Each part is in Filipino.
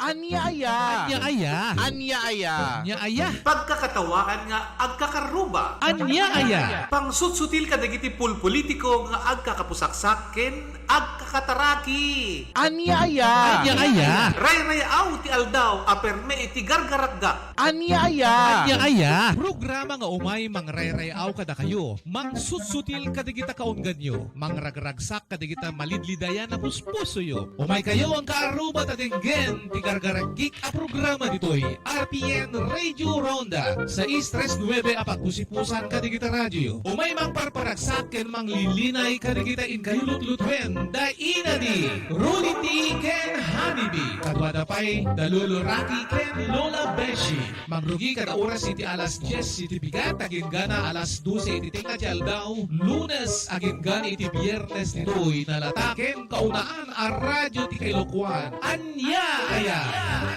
Anyaya. Anyaya. Anyaya. Anyaya. Pagkakatawaan nga agkakaruba. Anyaya. Pangsutsutil ka dagiti pulpolitiko nga agkakapusaksaken agkakataraki. Anyaya. Anyaya. Ray-rayaw ti aldaw aperme iti gargaragga. Anyaya. Anyaya. Programa nga umay mangrayrayaw kada kayo. Mangsusutil kadigita kaungganyo. Mangragragsak kadigita malidlidayan na puspuso yo. Umay kayo ang kaaruba tatenggen ti gargaragik a programa ditoy RPN Radio Ronda sa Istres 9 apat pusipusan kadigita radyo. Umay mangparparagsak ken manglilinay kadigita in kayulutlutten da inadi Rudy T. ken Honeybee kadwada pay Dalulo Rocky ken Lola Beshi. Mangrugi kada oras iti alas 10 iti bigat agin gana alas 12 iti tinga ti aldaw Lunes agin gana iti Biyernes nitoy nalataken kaunaan a radyo ti Kailokuan. Anya aya.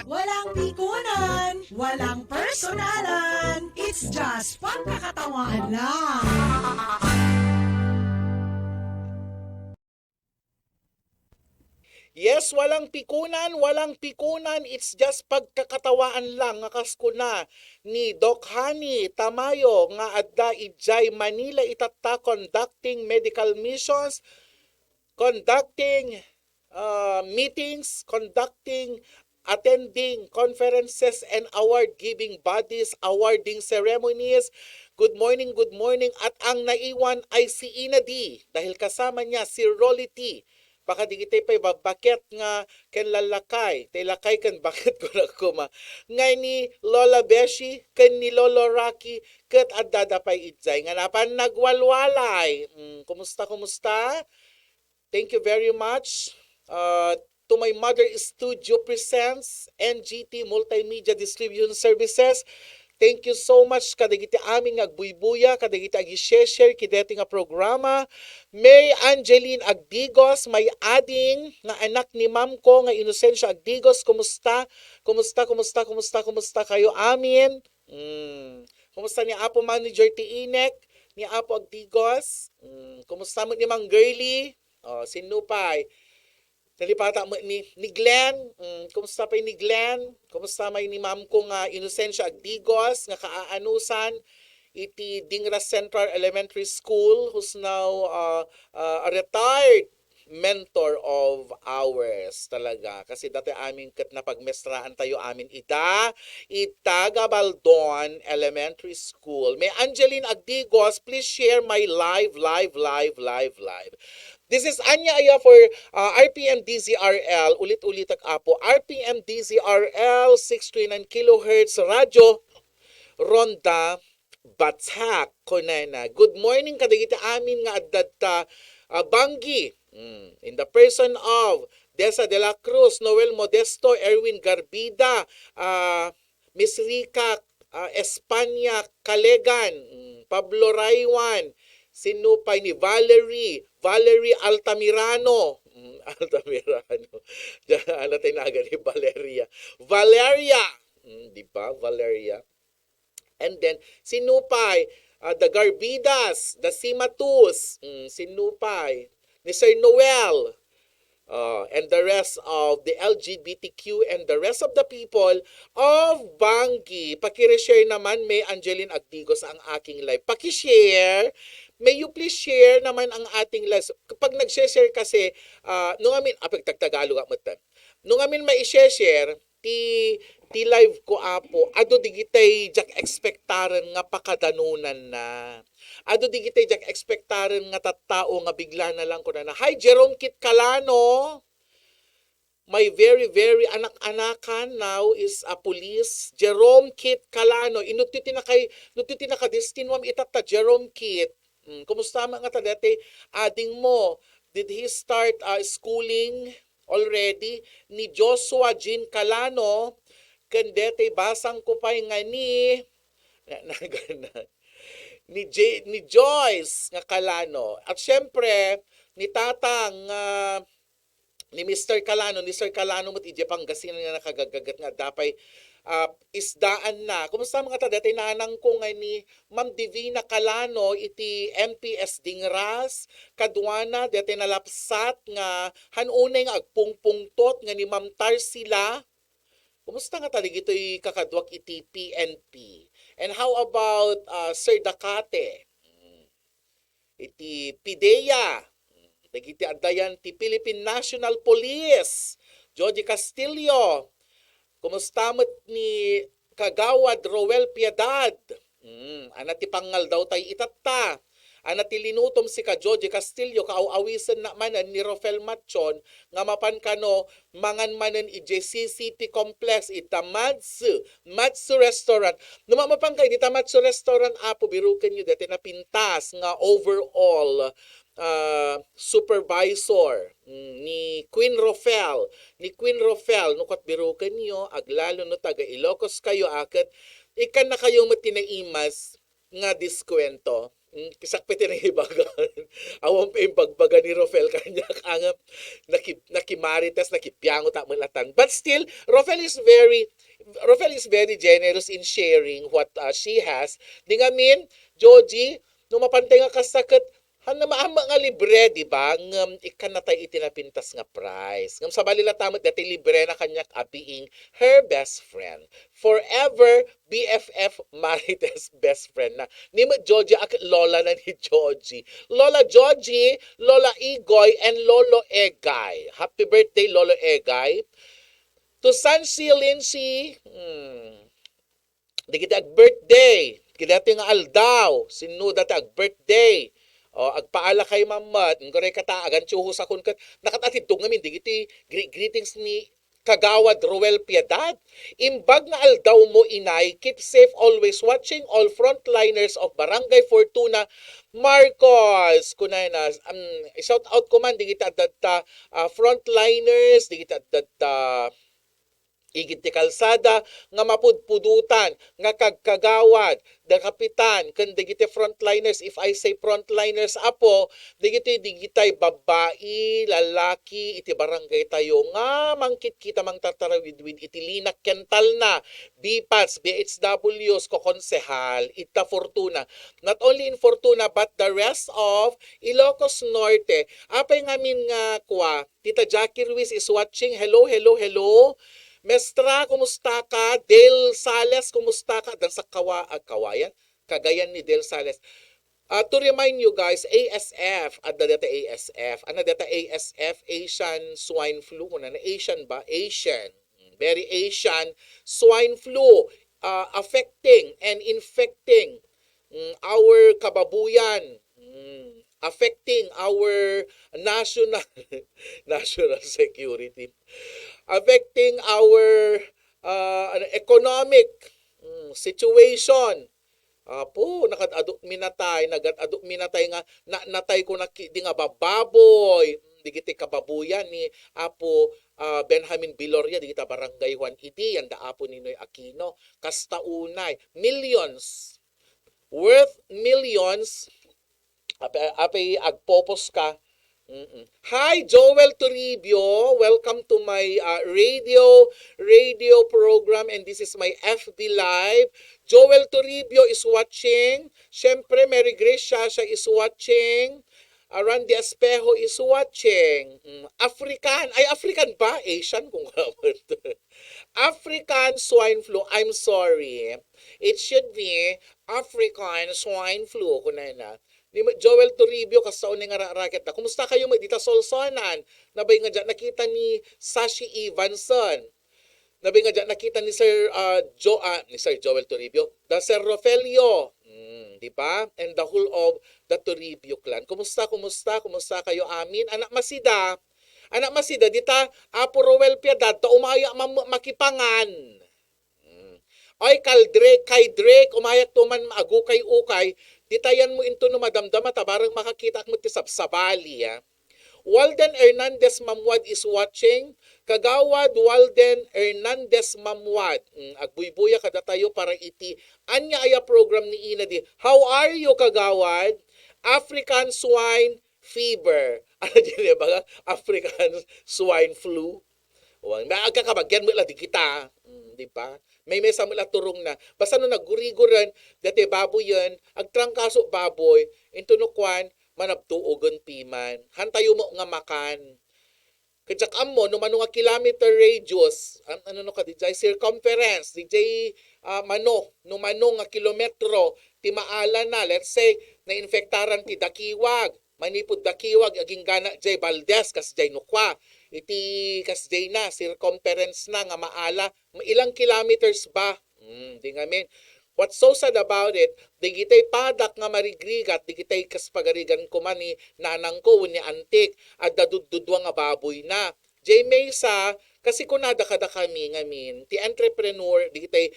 Walang pikunan, walang personalan. It's just pagkakatawahan lang. Yes, walang pikunan, walang pikunan. It's just pagkakatawaan lang nga kasko na ni Doc Hani Tamayo nga adda ijay Manila itatta conducting medical missions, conducting meetings, attending conferences and award-giving bodies, awarding ceremonies. Good morning. At ang naiwan ay si Ina D dahil kasama niya si Rolly T. Baka di kita pa'y babakit nga ken lalakay. Tay lakay kan bakit ko na kuma. Ngay ni Lola Beshi, ken ni Lolo Rocky, ket adada pa'y idzay. Nga napan nagwalwalay. Kumusta? Thank you very much. To my mother studio presents NGT Multimedia Distribution Services. Thank you so much kadagiti aming agbuybuya, kadagiti agi-share kideti nga programa. May Angeline Agdigos, may ading nga anak ni ma'am ko nga Inocencio Agdigos. Kumusta kayo amin? Kumusta ni Apo Manager ti Inek, ni Apo Agdigos? Kumusta mo ni Mang Girly? Sinupay. Nalipata mo ni Glenn. Kumusta pa ni Glenn? Kumusta may ni ma'am ko nga Inocencio Agdigos nga kaaanusan iti Dingras Central Elementary School who's now a retired mentor of ours talaga. Kasi dati amin kat na pagmestraan tayo amin ita Gabaldon Elementary School. May Angeline Agdigos, please share my live. This is Anya Aya for RPM DZRL. Ulit-ulit apo. RPM DZRL 639 kHz Radyo Ronda Batak Konena. Good morning kadagiti amin nga addadta Banggi. In the person of Desa de la Cruz, Noel Modesto, Erwin Garbida, Miss Rica Espanya Kalegan, Pablo Raywan, sinupay ni Valerie Altamirano. Ano tinaga ni Valeria. Di ba? Valeria. And then, sinupay, the Garbidas, the Simatus, sinupay, ni Sir Noel, and the rest of the LGBTQ and the rest of the people of Banggi. Pakireshare naman, may Angeline Agdigos ang aking live. Pakishare. May you please share naman ang ating live. Kapag nag-share kasi, nung amin, pagtagtagalog mo ta. Nung amin mai-share, ti live ko apo, ado digitay jak ekspektaran nga pakadanunan na. Ado digitay jak ekspektaran nga tattao nga bigla na lang ko na. Hi Jerome Kit Calano. My very anak-anakan now is a police. Jerome Kit Calano. Inututi na ka destinwam itata Jerome Kit. Kumusta nga ta dati ading mo? Did he start schooling already? Ni Joshua Jean Calano, kandete basang ko pa nga ni Joyce nga Calano. At syempre, ni Tatang ni Mr. Calano, mo't ije Pangasinan nga nakagagagat nga dapay isdaan na. Kumusta mga ta dati nanang ko nga ni Ma'am Divina Calano iti MPS Dingras kadwana dati nalapsat nga hanunay nga agpungpungtot nga ni Ma'am Tarsila Kumusta nga tali gito'y kakadwak iti PNP? And how about Sir Dakate? Iti PIDEA. Dagiti addayan ti Philippine National Police. Jody Castillo. Kumusta mo't ni Kagawad Roel Piedad? Ana ti pangal daw tay itatta. Ana ti linutom si ka Jody Castillo kaawawisan na manan ni Rofel Matchon nga mapan kano mangan manan i JCCP complex ita Matsu restaurant. Numamapang kay dita Matsu restaurant apo biruken nyo dati na pintas nga overall supervisor ni Queen Rofel. Ni Queen Rofel nukot biruken nyo aglalo no taga Ilocos kayo aket ikan na kayong matinaimas nga diskwento. Kisakpiti na ibagan. Awang pa yung bagbaga ni Rofel kanya ang nakimarites, nakipiyango ta malatan. But still, Rofel is very generous in sharing what she has. Di nga min, Joji, nung mapantay nga kasakit, na maama nga libre, di ba? Ngam ikan na tayo itinapintas nga price. Ngam sa balila tamot dati libre na kanyak being her best friend. Forever BFF Marites best friend na. Ni mo Joji ak lola na ni Joji. Lola Joji, Lola Igoy, and Lolo Egay. Happy birthday, Lolo Egay. To Sansi Lindsay, di kita birthday. Kita nga aldaw. Sino dati ag birthday. O agpaala kay mamat, ngore kata agan tsuho sa kun kat nakatati dug ngamin digiti greetings ni Kagawad Roel Piedad. Imbag nga aldaw mo inay, keep safe always watching all frontliners of Barangay Fortuna Marcos. Kunay na shout out ko man digiti adta frontliners, digiti adta igit ti kalsada nga mapudpudutan nga kagkagawad da kapitan ken digiti frontliners. If I say frontliners apo digitay babae lalaki iti barangay tayo nga mangkit kita mang tartarawid iti linak kental na BPATS BHWs ko konsehal ita Fortuna, not only in Fortuna but the rest of Ilocos Norte. Apay ngamin nga kwa Tita Jackie Ruiz is watching. Hello. Mestra, kumusta ka? Del Sales, kumusta ka? Dan sa Kawayan, Cagayan ni Del Sales. To remind you guys, ASF, at data ASF, ano data ASF, Asian Swine Flu, kuna na Asian ba? Asian, very Asian Swine Flu, affecting and infecting our kababuyan, affecting our national security, affecting our economic situation. Po nakadaduk minatay nga natay ko di nga bababoy digiti kababuyan ni Apo Benjamin Biloria digita Barangay Juan Idi yan da Apo Ninoy Aquino kastaunay millions worth millions apay agpopos ka. Hi Joel Toribio, welcome to my radio program, and this is my FB live. Joel Toribio is watching. Syempre Mary Grace Shasha is watching. Randy Espejo is watching. African ba? Asian kung African swine flu. I'm sorry. It should be African swine flu. Kunay na. Joel Toribio kasaon nga raket na. Kumusta kayo dita Solsonan? Nabay nga dyan nakita ni Sashi Evanson. Nabay nga dyan nakita ni Sir Joel Toribio. Da Sir Rofelio. Di ba? And the whole of the Toribio clan. Kumusta kayo amin? Anak Masida dita Apo Roel Piedad ta umaya makipangan. Ay kay Drake umayak tuman maagukay ukay ditayan mo into no madamdama tabarang makakita mo ti sabsabali ya. Walden Hernandez Mamwad is watching. Kagawad Walden Hernandez Mamwad. Agbuybuya kada tayo para iti anya aya program ni ina di. How are you Kagawad? African swine fever. Ano din ba? African swine flu. Agkakabagyan mo lang di kita. Di ba? May sa mula turong na. Basta no naguriguran, dati baboy yan, agtrangkaso baboy, into no kwan, manabtuogon piman. Hantayo mo nga makan. Kajak amo, no mano nga kilometer radius, ano no ka, DJ, circumference, DJ, no mano nga kilometro, ti maala na, let's say, na-infektaran ti Dakiwag, manipod Dakiwag, aging gana, Jay Valdez, kas Jay Nukwa, iti kas Jay na, circumference na, nga maala, ilang kilometers ba? Di nga min. What's so sad about it, di kita'y padak nga marigrigat, di kita'y kaspagarigan ko man ni nanang ko, ni antik, at dadududwa nga baboy na. Jay Mesa, kasi kunada kada kami ngamin, ti entrepreneur, di kita'y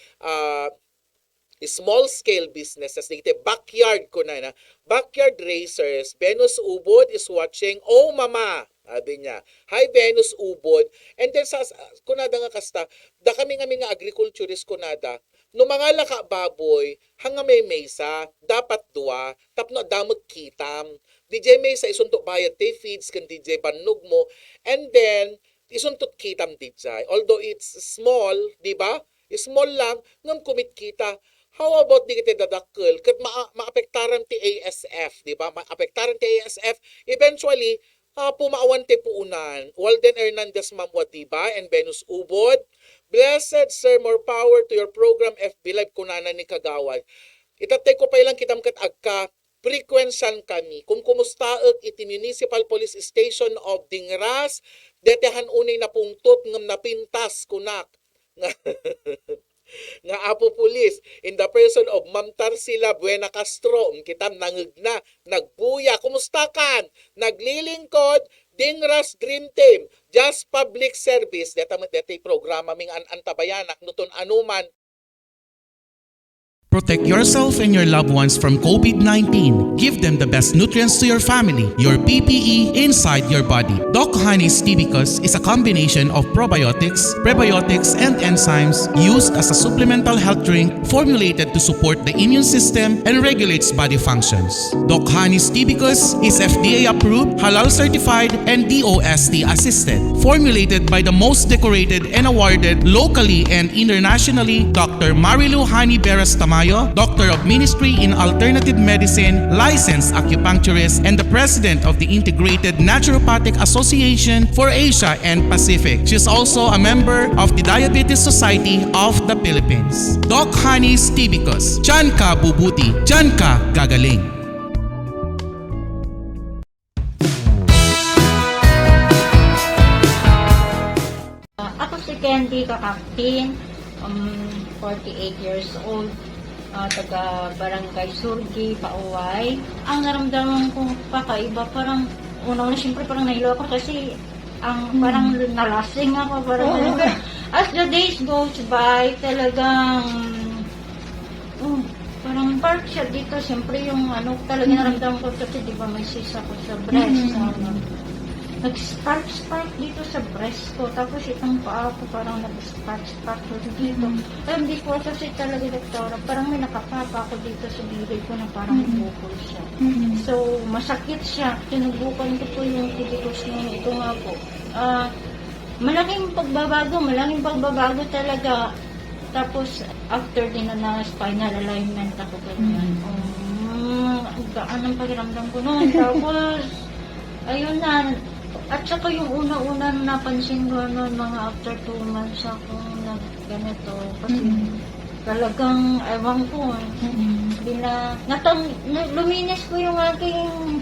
small scale businesses, di kita'y backyard ko na, backyard racers, Venus Ubod is watching, oh mama, sabi niya, hi Venus Ubod, and then sa kunada nga kasta, da kami nga agriculturist kunada, no mga laka baboy, hanga may mesa, dapat dua, tapno damot kitam. DJ mesa isuntok bayad te feeds kan DJ banog mo, and then isuntot kitam DJ. Although it's small, di ba? Small lang, ngam kumit kita. How about di kita dadakkel? Kat maapektaran ti ASF, di ba? Maapektaran ti ASF, eventually, pumaawan te puunan. Walden Hernandez Mamwa, di ba? And Venus Ubod. Blessed sir, more power to your program FB Live kunana ni Kagawad. Itatay ko pa ilang kitam kat agka frequensyan kami. Kung kumustaag iti Municipal Police Station of Dingras, detehan unay na pungtot ngam napintas kunak. Nga apo pulis in the person of Ma'am Tarsila Buena Castro, kitam nangagna, nagbuya, kumusta kan? Naglilingkod, Dingras Dream Team, Just Public Service, deti programa ming antabayanak, nuton anuman. Protect yourself and your loved ones from COVID-19. Give them the best nutrients to your family, your PPE inside your body. Doc Honey's Tibicus is a combination of probiotics, prebiotics, and enzymes used as a supplemental health drink formulated to support the immune system and regulates body functions. Doc Honey's Tibicus is FDA approved, halal certified, and DOST assisted. Formulated by the most decorated and awarded locally and internationally, Dr. Marilu Hani Beras Tamayo, Doctor of Ministry in Alternative Medicine, licensed acupuncturist, and the President of the Integrated Naturopathic Association for Asia and Pacific. She is also a member of the Diabetes Society of the Philippines. Doc Honey's Tibicus. Diyan ka bubuti, diyan ka gagaling. Ako si Candy Kakaktin, 48 years old, taga Barangay Surgi, Pauway. Ang naramdaman kong kakaiba, parang una-una siyempre parang nahilo ako kasi parang nalasing ako. As the days goes by, talagang parang part siya dito. Siyempre yung talaga naramdaman ko kasi di ba may sis ako sa breast. Nag-spark dito sa breast ko. Tapos itong paa ko parang nag-spark dito. Pero hindi ko kasi talaga doktora. Parang may nakapapa ako dito sa bibig ko na parang bukol siya. So, masakit siya. Tinubukan ko po yung tibicus niya. Ito nga po. Malaking pagbabago talaga. Tapos, after din na spinal alignment ako ganyan. Gaan ang pakiramdam ko noon. Tapos, ayun na. At saka yung una-una napansin ko mga after 2 months akong nagganito. Kasi talagang, ewan ko, luminis ko yung aking,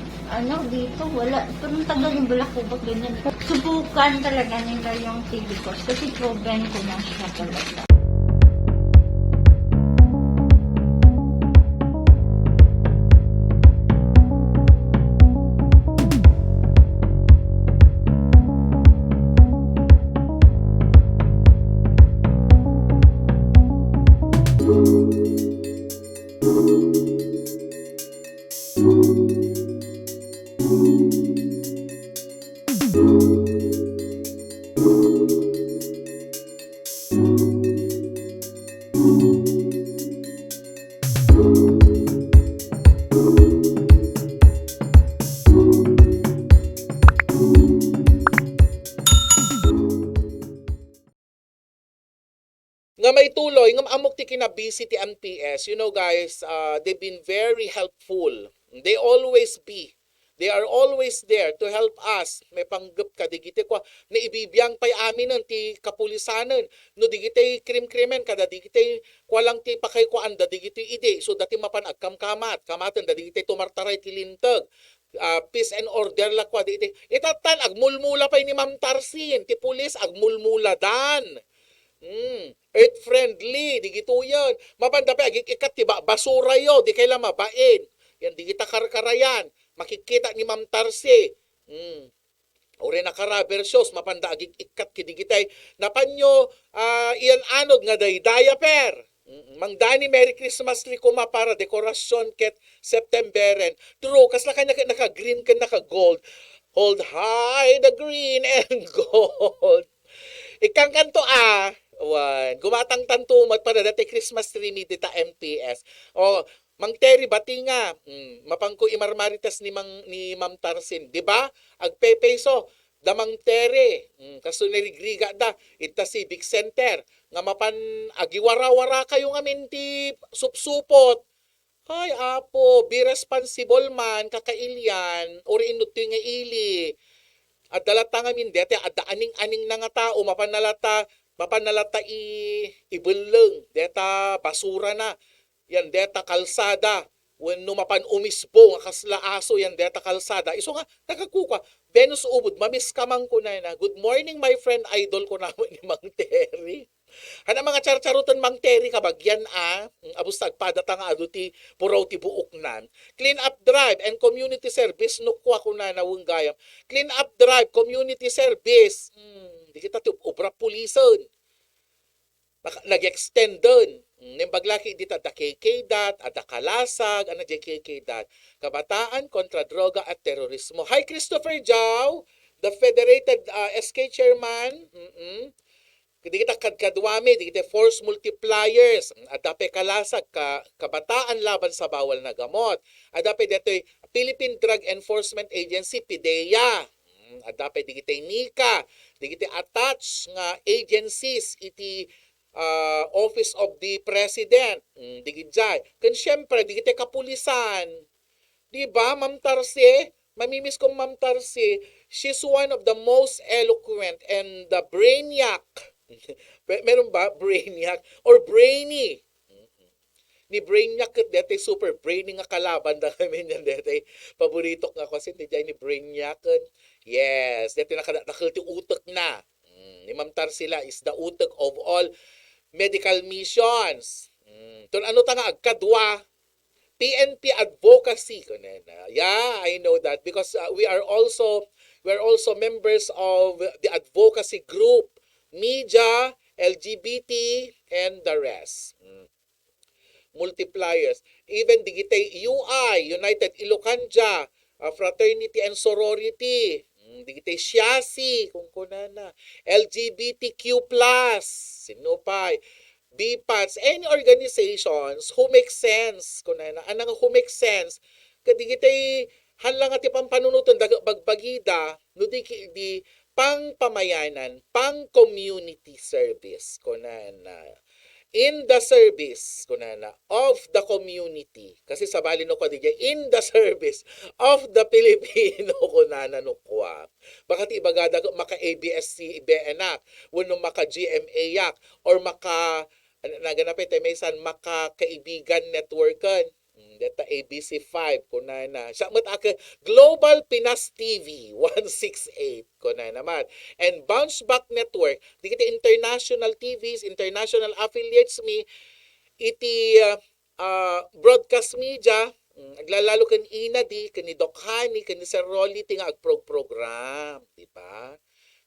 dito, wala. Parang tagal yung balakubak, ganyan. Subukan talaga nila yung tibicus kasi proven ko na siya talaga. Nga may tuloy, nga amok ti kinabisi ti NPS, you know guys, they've been very helpful. They always be. They are always there to help us. May panggap ka, digiti ko, na ibibiyang pa'y amin nun, ti kapulisanan. No, digiti krim-krimen, kada digiti kwalang ti pakay ko anda, digiti ide. So, dati mapan agkamkamat, kamatan, da digiti tumartaray ti lintag. Peace and order la kwa, digiti. Itatan, agmulmula pa'y ni Ma'am Tarsin, ti pulis, agmulmula dan. Earth friendly, digito yan. Mapanda pa, ikat ti basura yo, di kailan mabain. Yan, di kita karkarayan. Makikita ni Ma'am Tarsi. Ore na ka-rubber shows, mapanda agig ikat kidigitay. Napanyo, iyan anod nga day diaper. Mang Dani, Merry Christmas tree kuma para dekorasyon ket Septemberen. True, kasla kanya naka-green ka naka-gold. Hold high the green and gold. Ikang kanto gumatang tantumat para dati Christmas tree ni dita MPS. Mang Terry Batinga, mapangko imarmaritas ni Ma'am Tarsin, di ba? Agpepeso, da Mang Terry, kaso nirigriga da, ita Civic Center, nga mapan agiwara-wara kayo nga minti supsupot. Ay, apo, be responsible man, kakailyan, ori inutoy nga ili. At dalata nga min, dete, at aning-aning na nga tao, mapanalata ibuleng, deta basura na. Yan deta kalsada. When numapan umisbo nga kasla aso yan deta kalsada. Iso nga nakakuka. Venus ubod mamis kamang ko na. Good morning my friend idol ko naman ni Mang Terry. Hana mga charcharutan Mang Terry kabagyan abus tagpadata nga aduti puraw ti buoknan. Clean up drive and community service nukwa ko na nawunggayam. Clean up drive community service. Di kita ti obra pulisan. Nag-extend dun. Nimbaglaki dito at KK-DAT, at kalasag, ano dyan KK-DAT. Kabataan kontra droga at terorismo. Hi, Christopher Jau, the Federated SK Chairman. Di kita kadkadwami, di kita force multipliers. At dapat kalasag, kabataan laban sa bawal na gamot. At dapat dito Philippine Drug Enforcement Agency, PIDEA. At dapat di kita NICA, di kita attach nga agencies, iti Office of the President, digidjay. Kan syempre, di kita kapulisan. Di ba, Ma'am Tarsi? Mamimiss kong Ma'am Tarsi. She's one of the most eloquent and the brainiac. Meron ba? Brainiac? Or brainy? Ni Brainiac kat dete super brainy nga kalaban da kami niyan dete. Paborito nga kasi ni Brainiac. Yes, dete nakalti utak na. Ni Ma'am Tarsila is the utak of all medical missions. Tun ano ta nga agkadwa PNP advocacy kunena. Yeah, I know that because we are also members of the advocacy group, media, LGBT and the rest. Multipliers. Even digitay UI, United Ilocanja, Fraternity and Sorority. Digitay Siasi, kung kunana. LGBTQ+, Sinupay, BPATS, any organizations who make sense, kunana. Anang who make sense, kadigitay hanlang ati pampanunutan bagbagida, no di pang pamayanan, pang community service, kunana. In the service kunana of the community kasi sa bali no kwa in the service of the Filipino kunana no kwa baka ti ibagada maka ABS-C benak wenno maka GMA yak or maka naganapit may san maka kaibigan networkan data ABC5 kunana siya mat aka Global Pinas TV 168 kunana naman and Bounce Back Network digiti international TVs international affiliates mi iti broadcast media aglalalo kan ina di kani Doc Hani kani Sir Rolly tinga agprogram di ba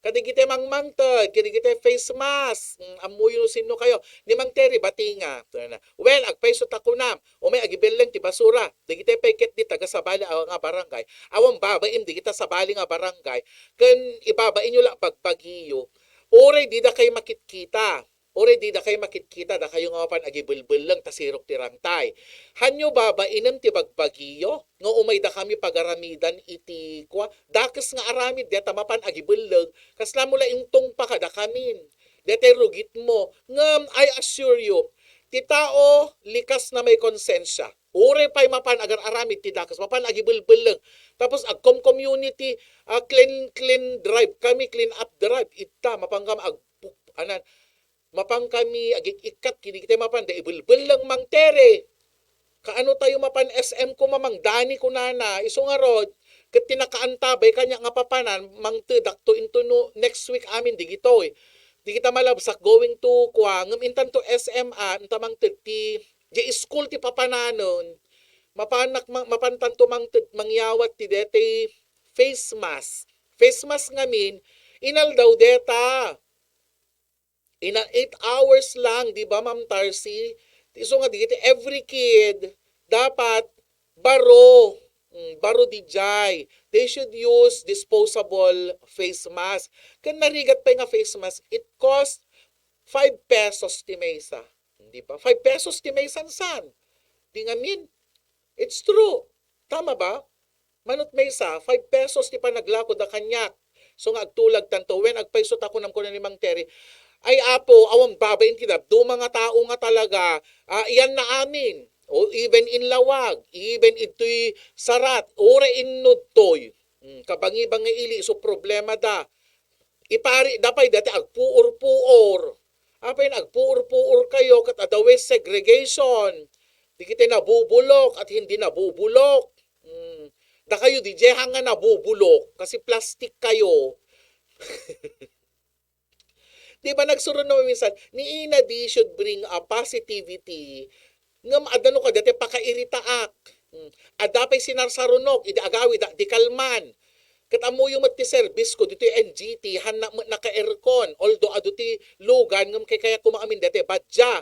kadigite mangmangtod, kadigite face mask, amuyo sino kayo. Ni Mang Terry, batinga. Well, agpaiso takunam, o may agibilang ti basura. Digite peket di taga sabali nga barangay. Awang babaim, di kita sabali nga barangay. Kan ibabain nyo lang pagpagiyo. Ore, di da kayo makitkita. Ore, di da kayo makitkita. Da kayo nga pan agibilbil lang tasirok tirangtay. Hanyo babainam ti bagbagiyo. Nga umay da kami pagaramidan iti kwa. Dakas nga aramid, deta mapan agibulag. Kasla mula intong pa kada kamin. Deta rugit mo. Ngam, I assure you, ti tao likas na may konsensya. Ure pa'y mapan agar aramid ti dakas, mapan agibulbuleng. Tapos community clean drive kami, clean up drive. Ita, mapangkam anan, mapang kami agikikat, kini kita mapan, da ibulbulang mang tere. Kaano tayo mapan SM ko mamang, dani ko nana, iso nga rod, kat tinakaantabay kanya nga papanan, mang dakto into no, next week amin, di gitoy. Di kita malabsak going to kwa ngam intan to SMA intamang ti school ti papananon mapantan to mangyawat ti dete face mask ngamin inal daw deta ina 8 hours lang di ba Ma'am Tarsi so nga di every kid dapat baro dijay. They should use disposable face mask. Kan narigat pa nga face mask, it cost 5 pesos ti maysa. Di ba? 5 pesos ti maysan san. Di nga min. It's true. Tama ba? Manot maysa, 5 pesos ti panaglako da kanyak. So nga agtulag tanto, when agpaisot ako ng kunan ni Mang Terry, ay apo, awang babain kinab, do mga tao nga talaga, iyan na amin. O even in lawag, even ito'y sarat, ora innod toy. Kabangi-bangi ili, so problema da. Ipari, dapay dati agpuor-puor. Apay agpuor-puor kayo kat adawe segregation. Di kita nabubulok at hindi nabubulok. Da kayo di jehan nga nabubulok kasi plastic kayo. Di ba nagsuron naman minsan, ni Ina di should bring a positivity ngam adano ka dati pakairitaak. Adapay sinarsarunok, idi agawi da di kalman. Kat amo yung mati service ko dito yung NGT han naka-aircon. Although ado ti lugan ngam kaya kumaamin dati badja.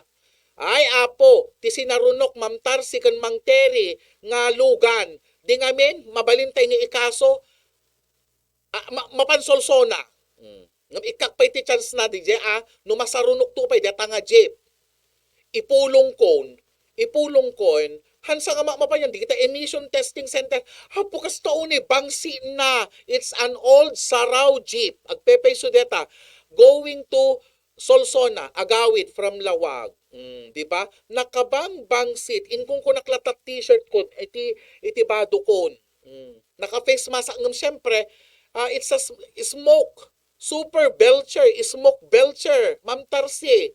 Ay apo, ti sinarunok Ma'am Tarsi kan Mang Terry nga lugan. Di ngamin mabalintay nga ikaso mapansolsona. Ngam ikakpay ti chance na di no masarunok to pay data nga jeep. Ipulong kon, hansa nga mapayan, di kita emission testing center, hapukas taon bangsi na, it's an old Sarao Jeep, agpepay sudeta, going to Solsona, agawid from Lawag, di ba? Nakabang bangsit, inkong ko naklatat t-shirt ko, iti bado kon, naka-face mask, ngam syempre, it's a smoke, super belcher, smoke belcher, Ma'am Tarsi,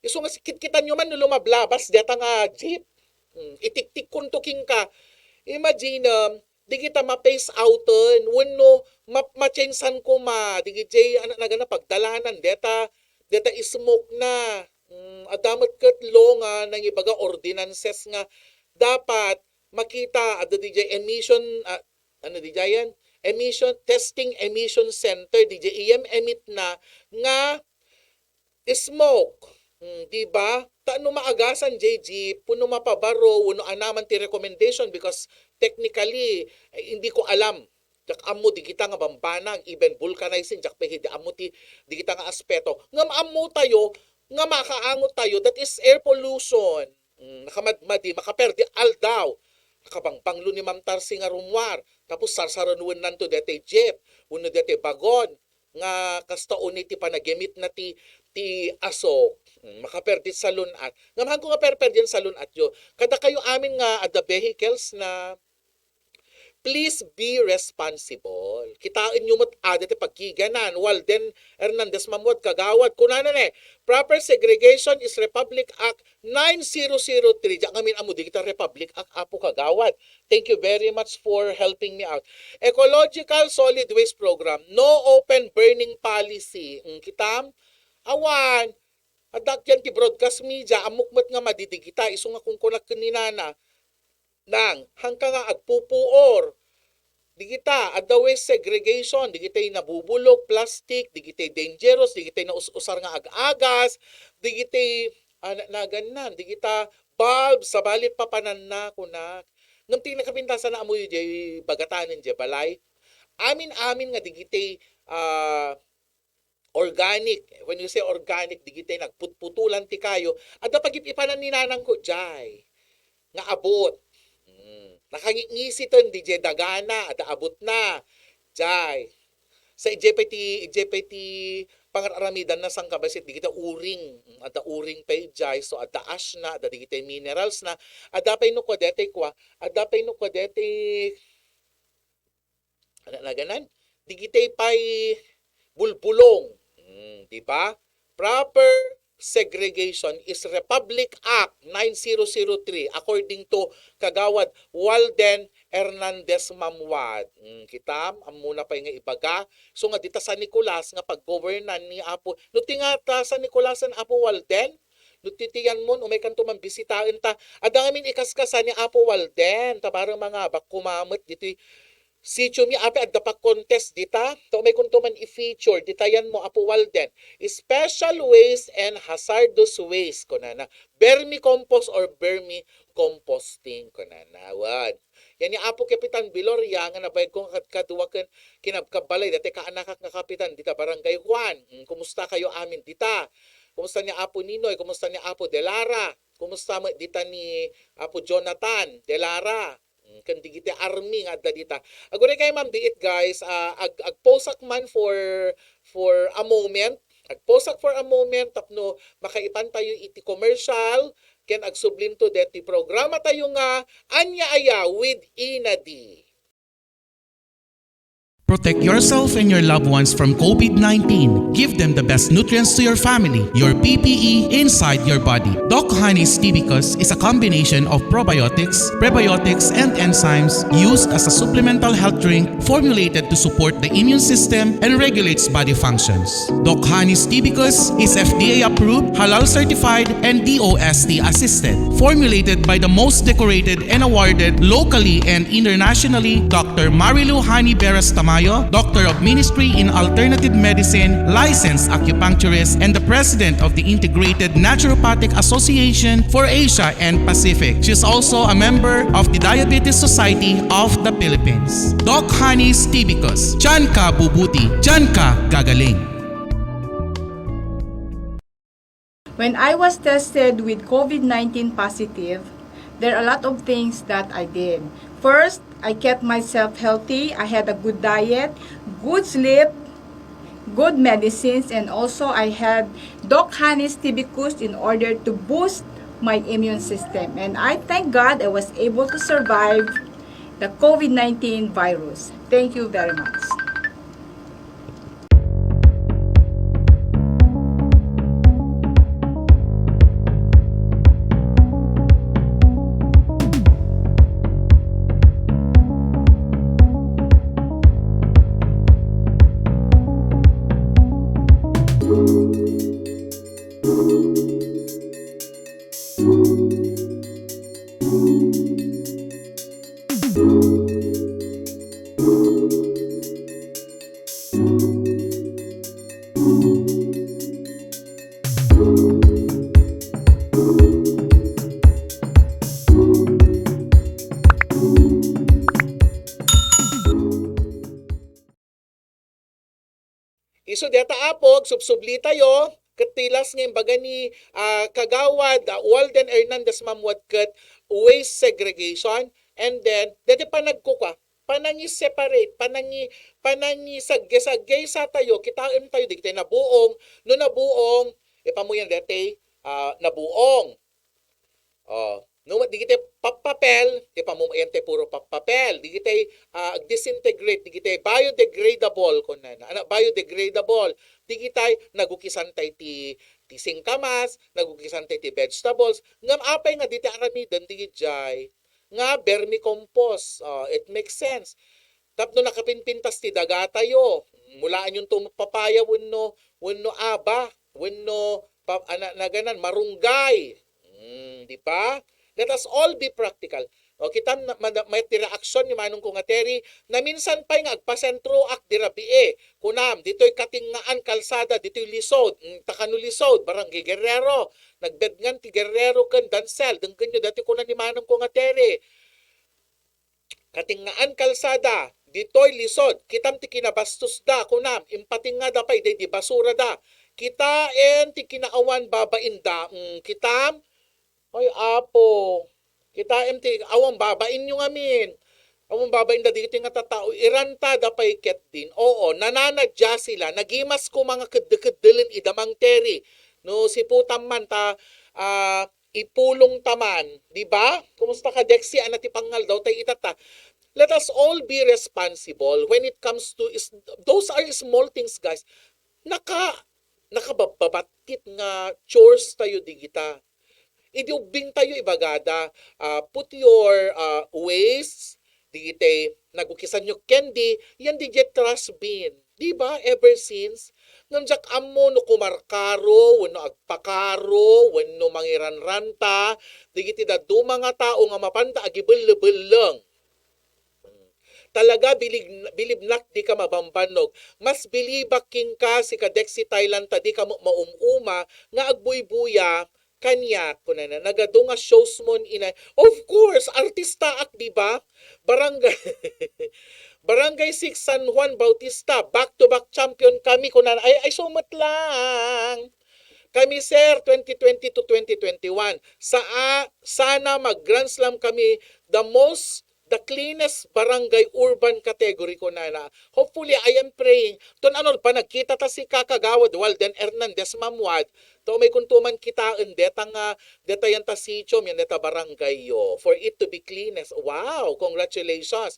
iso nga kita nyo man no lumablabas data nga jeep. Itik-tik kuntuking ka. Imagine, di kita ma-face outon. Wano, ma-changesan ko di kita nagana pagdalanan. Data smoke na. Adamat kat lo nga nang ibaga ordinances nga. Dapat makita, DJ emission, yan? Testing emission center, DJ emit na nga smoke. Di ba? Taano maagasan JG, puno mapabaro, uno anaman ti recommendation because technically hindi ko alam. Jak amo di kita nga bambanag, even vulcanizing jak pe di amo di kita nga aspeto. Ngam amo tayo, nga makaangot tayo, that is air pollution. Nakamadmadi, makaperdi aldaw. Nakabangpanglo ni Ma'am Tarsi nga rumwar. Tapos sarsaranwan nanto dete jeep, uno dete bagon nga kastaon ti panagemit na ti aso makaperdit sa lunat. Ngamahan ko nga perperdyan sa lunat yo. Kada kayo amin nga at the vehicles na please be responsible. Kitain nyo mo't adat pagkiganan. Walden Hernandez Mamwad Kagawad. Kunanan proper segregation is Republic Act 9003. Diyan ngamin amo di kita Republic Act Apo Kagawad. Thank you very much for helping me out. Ecological Solid Waste Program. No open burning policy. Kitam, awan. Adak yan ti broadcast media. Amukmat nga madidigita. Iso nga kung kunak kaninana. Nang hangka nga agpupuor. Di kita at the waste segregation, di kita nabubulok, plastic, di kita dangerous, di kita nausar nga ag-agas, di kita naganan, di kita bulb sa balit papanan na kunak. Ngam ting nakapintasan na amoy di bagatanin di balay. Amin nga di kita organic. When you say organic, di kita nagputputulan ti kayo. At napag-ipanan ni nanang ko, jay, nga abot. Nakangingisiton di dagana at abot na. Jay. sa EJPT pangararamidan na sang kabasit di kita uring ada uring pay jay so ada ash na ada di kita minerals na ada pay no kodete kwa ada pay no kodete ano na ganan di kita pay bulbulong di ba proper segregation is Republic Act 9003 according to Kagawad Walden Hernandez Mamwad. Kita muna pa nga ibaga. So nga dita sa Nicolas nga pag-governan ni Apo. Nuti nga ta sa Nicolasan Apo Walden. Nutitiyan mo umay kanto man bisitain ta. Ada ngamin ikaskasan ni Apo Walden. Tabarang mga bak kumamot dito sitio mi ape adda pa contest dita to may kunto man i-feature ditayan mo Apo Walden special waste and hazardous waste kunana vermicompost or vermicomposting kunana wad yan ni Apo Kapitan Biloria nga nabayad kong kaduwaken kinabkabalay dati kaanakak nga kapitan dita barangay Juan kumusta kayo amin dita kumusta ni Apo Ninoy kumusta ni Apo Delara kumusta mo dita ni Apo Jonathan Delara kan digite army nga adda dita. Agure kay ma'am diit guys, agposak man for a moment. Agposak for a moment tapno makaipan tayo iti commercial ken agsublin to deti programa tayo nga anya aya with Inadi. Protect yourself and your loved ones from COVID-19. Give them the best nutrients to your family, your PPE inside your body. Doc Honey's Tibicus is a combination of probiotics, prebiotics, and enzymes used as a supplemental health drink formulated to support the immune system and regulates body functions. Doc Honey's Tibicus is FDA approved, halal certified, and DOST assisted. Formulated by the most decorated and awarded locally and internationally, Dr. Marilu Hani Beras Tamayo, Doctor of Ministry in Alternative Medicine, licensed acupuncturist, and the President of the Integrated Naturopathic Association for Asia and Pacific. She is also a member of the Diabetes Society of the Philippines. Doc Honey's Tibicus. Diyan ka bubuti, diyan ka gagaling. When I was tested with COVID-19 positive, there are a lot of things that I did. First, I kept myself healthy. I had a good diet, good sleep, good medicines, and also I had Doc Honey's Tibicus in order to boost my immune system. And I thank God I was able to survive the COVID-19 virus. Thank you very much. Isu deta apog subsubli tayo katilas ng baga ni Kagawad Walden Hernandez Mamwad ket waste segregation and then deti panagkuka panangi separate panangi sagge sa tayo kitain tayo di kita nabuong no nabuong ipamuyan deti nabuong no di kita papel ipamuyan te puro papel di kita disintegrate di kita biodegradable kunana biodegradable di kita nagukisan tay ti singkamas nagukisan tay ti vegetables ngam apay nga diti aramidan di jay nga vermicompost it makes sense tapno nakapinpintas ti daga tayo mulaan yung papaya wenno aba wenno naganan marunggay di ba. Let us all be practical. O kita may reaksyon ni Manong Kungateri na minsan pa nga agpasentro ak dirabie. Kunam, dito'y katingaan kalsada, dito'y lisod, takano lisod, barangay Guerrero. Nagbedngan ti Guerrero kan Dansel. Dengken nyo dati kunan ni Manong Kungateri. Katingaan kalsada, dito'y lisod. Kitam ti kinabastos da, kunam, impating nga da pa'y di basura da. Kitaen ti kinaawan babainda. Kitam, ay apo, kita MT awang babain nyo amin. Among babae na dito nga tatao, iranta da pay ket din. Oo, nananadya sila, nagimas ko mga kadekadelen idamang teri. No, si putam man ta, ipulong taman, di ba? Kumusta ka, Dexy? Ana ti pangal daw tay itata. Let us all be responsible when it comes to, those are small things, guys. Nakababatit nga chores tayo digita. Idiubing tayo ibagada. Put your waste, digite, nagukisan nyo candy, yan digit trash bin. Diba? Ever since, nandiyak amo no kumarkaro, wano agpakaro, wano mangiranranta, digiti da do mga tao nga mapanta agibel-beleng. Talaga bilib nak di ka mabambanog. Mas bilibaking ka si Kadexy Thailand ta di ka maumuma nga agbuy-buya kanya kunana nagado nga shows mon ina. Of course, artista ak di ba? Barangay 6 San Juan Bautista, back-to-back champion kami kunana. Ay sumat lang. Kami sir 2020 to 2021. Sana mag-Grand Slam kami, the cleanest barangay urban category ko na. Hopefully, I am praying. Ton ano, pa nagkita ta si Kakagawad, Walden Hernandez Mamwad, to may kuntuman kitaan, deta yan ta sichom, yan deta barangay yo, for it to be cleanest. Wow, congratulations.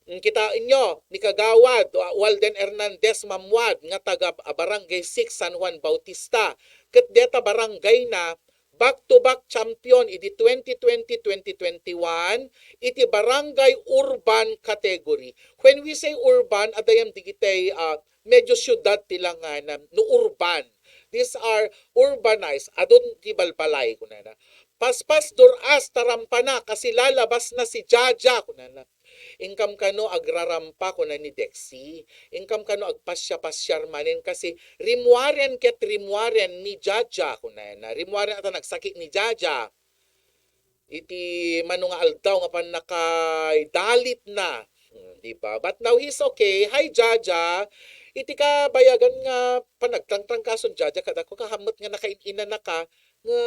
Kitain nyo, ni Kagawad, Walden Hernandez Mamwad, nga taga barangay 6 San Juan Bautista. Kat deta barangay na, back-to-back champion iti 2020-2021 iti barangay urban category. When we say urban, adayam digitay medyo syudad tilangan no urban. These are urbanized. Adon ti balbalay kunana. Paspas duras tarampana kasi lalabas na si Jaja kunana. Ingkam kano agrarampa ko na ni Dexy. Ingkam kano agpasya-pasyar manin kasi rimwaren ni Jaja ko na. Rimwaren ata nagsakit ni Jaja. Iti manunga aldaw nga pan nakadalit na. Diba? But now he's okay. Hi Jaja. Iti ka bayagan nga panagtangtang kason Jaja kada ko kahamot nga nakainina na ka nga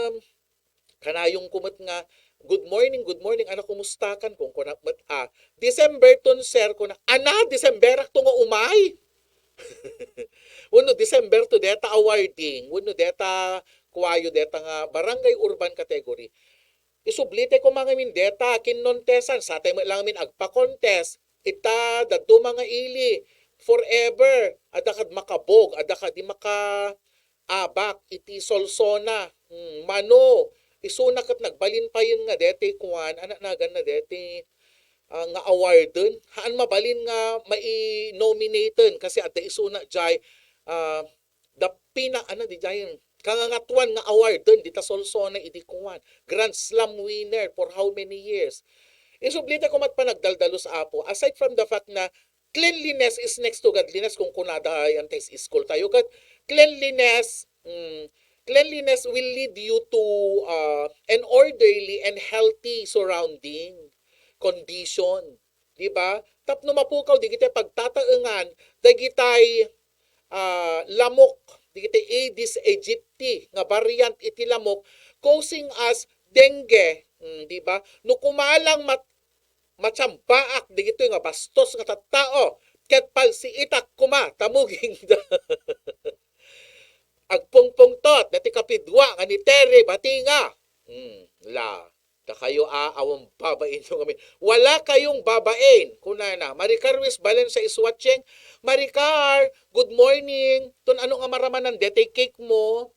kanayong kumot nga good morning, anak kumusta kan kung kunat December ton sir ko na, December to nga umay. Uno, December to deta awarding, uno deta kuwayo deta nga barangay urban category. Isublite ko mga min deta, kinontesan, sa tayo lang min agpa-contest, ita, dado mga ili, forever, adakad makabog, adakad di maka-abak, iti solsona, mano, isuna kat nagbalin pa yun nga dete kuwan anak nagan na dete nga awardon haan mabalin nga mai-nominaten kasi at isuna jay the di jay kangangatuan nga awardon dita solsona iti kuwan Grand Slam winner for how many years. Isublita ko mat pa nagdaldalos apo aside from the fact na cleanliness is next to godliness kung kunada yan tayo school tayo kat cleanliness will lead you to an orderly and healthy surrounding condition. Diba? Tapno mapukaw, di kita pagtataengan, di kita'y lamok, di kita'y Aedes aegypti, nga variant iti lamok, causing us dengue. Diba? No kumalang matsambaak, di kito'y nga bastos nga tattao, ket palsi itak kuma, tamuging agpungpung tot, dati kapidwa, nga ni Tere, batinga. Da kayo awang babain nyo kami. Wala kayong babain. Kunana, Maricar Ruiz Valencia is watching. Maricar, good morning. Tun ano nga maramanan, dati cake mo.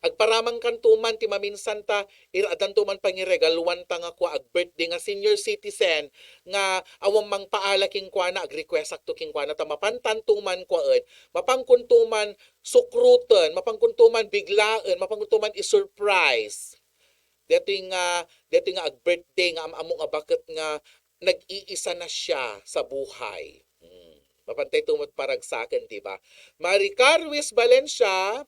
Agparamang kantuman, ti maminsan ta, iradan tuman pangiregaluan ta nga kwa, ag-birthday nga senior citizen, nga awang mang paalaking kwa na, ag-request akto king kwa na, ta mapantantuman kwa mapangkuntuman sukrutan, mapangkuntuman biglaan, mapangkuntuman is-surprise. Dito nga ag-birthday, nga among nga bakit nga nag-iisa na siya sa buhay. Mapantay tumot parag sa akin, diba? Maricar Ruiz Valencia,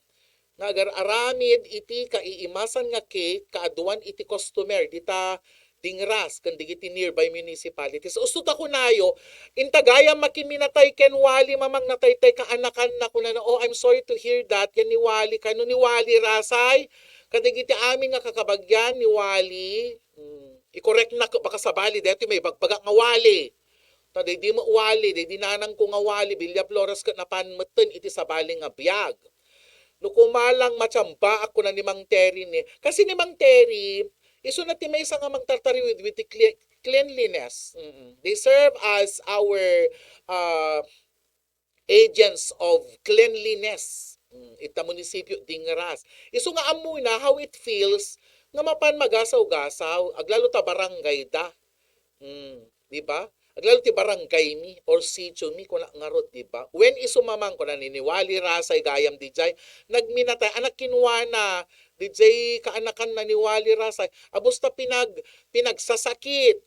nga agar-aramid iti kaiimasan nga cake kaaduan iti customer dita dingras kan digiti nearby municipalities. Usod ako nayo intagaya makiminatay ken wali mamang nataytay ka anakan na kuno na I'm sorry to hear that ken ni wali kanu ni wali rasay kadigiti amin nga kakabagyan ni wali I-correct na baka sabali dito may bagbaga nga wali. Ta di mo wali, di nanang ko nga wali bilya floras ka napanmeten iti sabali nga biyag. No kumalang matsamba ako na ni Mang Terry ni. Kasi ni Mang Terry, iso na ti may isa nga magtartari with the cleanliness. They serve as our agents of cleanliness. Ita munisipyo Dingras. Iso nga amoy na how it feels nga mapan magasaw-gasaw aglalo ta barangay da. Di ba? Aglalo ti barangay mi or sitio mi kuna ngarot, di ba? When isumamang kuna niniwali rasay gayam DJ nagminatay anak kinwana DJ kaanakan na niwali rasay abusta pinagsasakit.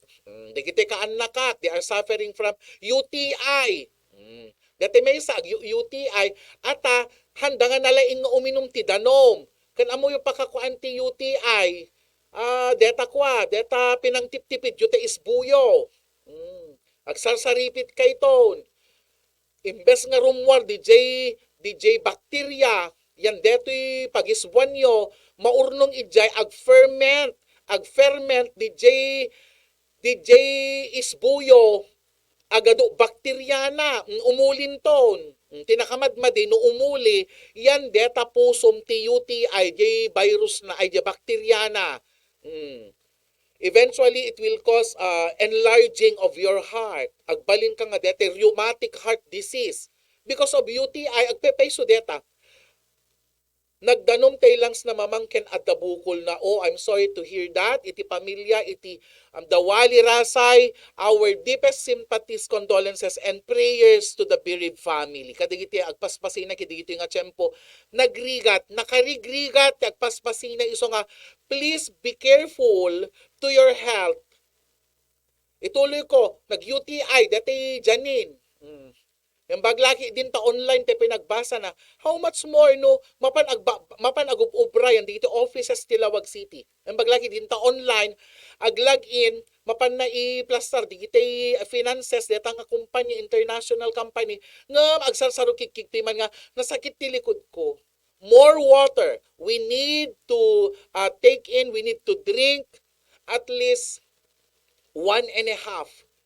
Digiti kaanakat they are suffering from UTI. Dati may sag UTI ata handa nga nalaing nga uminom ti danom. Kan amo yung pakakuan ti UTI. Deta pinangtip-tipid yu ti isbuyo. Agsarsaripit kay ton. Imbes nga rumwar DJ bakterya yan deto'y pagisbuan nyo maurnong ijay agferment DJ isbuyo agado bakteryana umulin ton. Tinakamadmadi no umuli yan deta pusom ti UTI jay virus na ay jay bakteryana. Eventually it will cause enlarging of your heart. Agbalin ka nga deta rheumatic heart disease because of UTI agpepayso deta. Nagdanom tay langs na mamangken at dabukol na I'm sorry to hear that. Iti pamilya, iti dawali rasay, our deepest sympathies, condolences, and prayers to the bereaved family. Kadigiti agpaspasina, kadigiti nga tiyempo, nakarigrigat, agpaspasina, iso nga, please be careful to your health. Ituloy ko, nag-UTI, dati Janine. Yung baglaki din ta online te pinagbasa na how much more no mapan agububra yan dito offices ti Lawag City. Yung baglaki din ta online aglag in mapan na i-plaster digiti finances deta nga kumpanya international company nga agsarsaro kikiktiman nga nasakit ti likod ko. More water. We need to take in, we need to drink at least 1.5.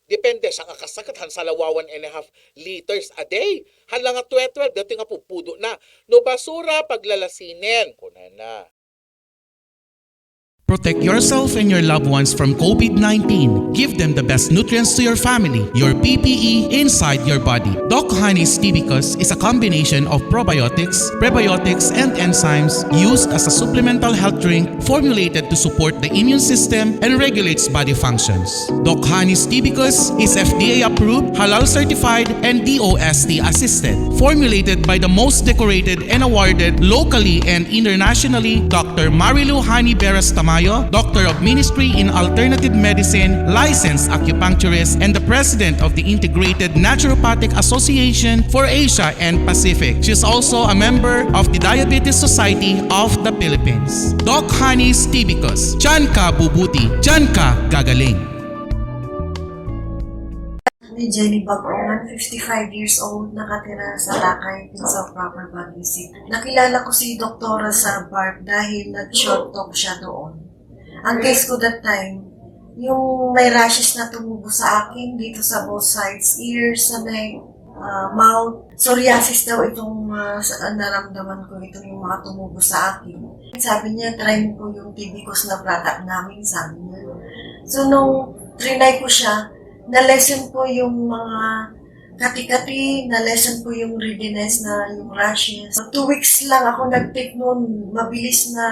Depende sa kakasakit, hansalawa 1.5 liters a day. Hala nga 12, dati nga pupudo na. No basura, paglalasinin. Kuna na. Protect yourself and your loved ones from COVID-19. Give them the best nutrients to your family, your PPE inside your body. Doc Honey's Tibicus is a combination of probiotics, prebiotics, and enzymes used as a supplemental health drink formulated to support the immune system and regulates body functions. Doc Honey's Tibicus is FDA approved, halal certified, and DOST assisted. Formulated by the most decorated and awarded locally and internationally, Dr. Marilu Hani Beras Tamayo, Doctor of Ministry in Alternative Medicine, licensed acupuncturist, and the President of the Integrated Naturopathic Association for Asia and Pacific. She is also a member of the Diabetes Society of the Philippines. Doc Honey's Tibicus. Diyan ka bubuti, diyan ka gagaling. Ni Jenny Bagongan, 55 years old, nakatira sa Lakay, Pinsa Proper Baguio City. Nakilala ko si Doktora sa BARC dahil nag-short talk siya doon. Ang case ko that time, yung may rashes na tumubo sa akin dito sa both sides, ears, sa may mouth. Psoriasis daw itong naramdaman ko, itong yung mga tumubo sa akin. Sabi niya, try mo po yung Tibicus na product namin, sabi niya. So nung trinay ko siya, na-lessen po yung mga kati-kati, na-lessen po yung readiness na yung rashes. 2 weeks lang ako nag-take noon, mabilis na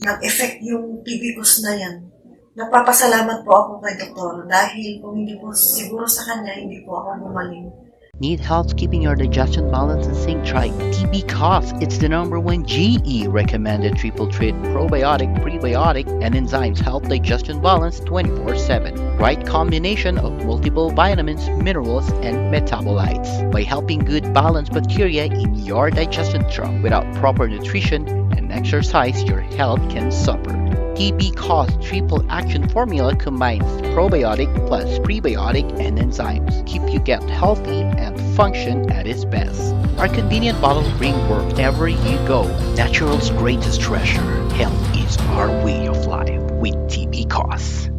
nag-effect yung Tibicus na yan. Napapasalamat po ako kay Doktor dahil kung hindi po siguro sa kanya, hindi po ako gumaling. Need help keeping your digestion balanced and sync? Try TB-Cos. It's the #1 GE recommended triple treat probiotic, prebiotic, and enzymes help digestion balance 24/7. Right combination of multiple vitamins, minerals, and metabolites. By helping good balanced bacteria in your digestion tract. Without proper nutrition and exercise, your health can suffer. TB-Cos triple action formula combines probiotic plus prebiotic and enzymes. Keep you gut healthy and function at its best. Our convenient bottle bring wherever you go. Natural's greatest treasure. Health is our way of life with TB-Cos.